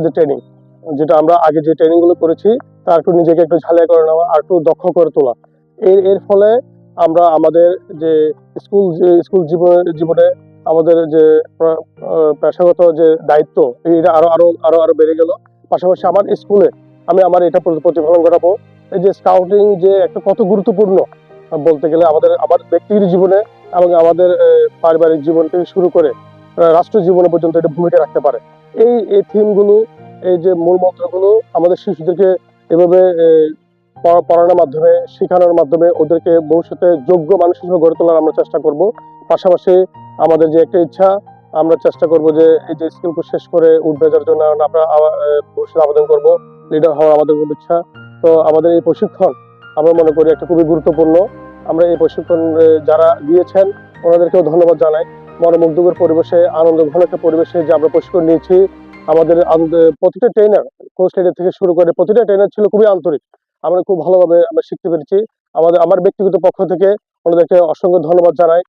যে ট্রেনিং, যেটা আমরা আগে যে ট্রেনিং গুলো করেছি তার একটু নিজেকে একটু ঝালাই করে নেওয়া আর একটু দক্ষ করে তোলা। এর ফলে আমরা আমাদের যে স্কুল জীবনে আমাদের যে পেশাগত যে দায়িত্ব, এটা আরো আরো আরো আরো বেড়ে গেল। পাশাপাশি আমার স্কুলে আমি আমার এটা প্রতিফলন ঘটাবো। এই যে স্কাউটিং যে একটা কত গুরুত্বপূর্ণ, বলতে গেলে আমার ব্যক্তিগত জীবনে এবং আমাদের পারিবারিক জীবন থেকে শুরু করে রাষ্ট্র জীবনে পর্যন্ত এটা ভূমিকা রাখতে পারে। এই থিমগুলো, এই যে মূল মন্ত্রগুলো আমাদের শিশুদেরকে এভাবে পড়ানোর মাধ্যমে, শেখানোর মাধ্যমে ওদেরকে ভবিষ্যতে যোগ্য মানুষ হিসেবে গড়ে তোলার আমরা চেষ্টা করব। পাশাপাশি আমাদের যে একটা ইচ্ছা, আমরা চেষ্টা করব যে এই যে স্কিল কোর্স শেষ করে উদ্যোগের জন্য আমরা ভবিষ্যতে আবেদন করব, লিডার হওয়ার আমাদের খুব ইচ্ছা। তো আমাদের এই প্রশিক্ষণ আমরা মনে করি একটা খুবই গুরুত্বপূর্ণ। আমরা এই প্রশিক্ষণ যারা দিয়েছেন ওনাদেরকেও ধন্যবাদ জানাই। মনোমুগ্ধকর পরিবেশে, আনন্দ ঘন একটা পরিবেশে যে আমরা প্রশিক্ষণ নিয়েছি, আমাদের প্রতিটা ট্রেনার, কোচ লিডার থেকে শুরু করে প্রতিটা ট্রেনার ছিল খুবই আন্তরিক। আমরা খুব ভালোভাবে আমরা শিখতে পেরেছি। আমার ব্যক্তিগত পক্ষ থেকে ওনাদেরকে অসংখ্য ধন্যবাদ জানাই।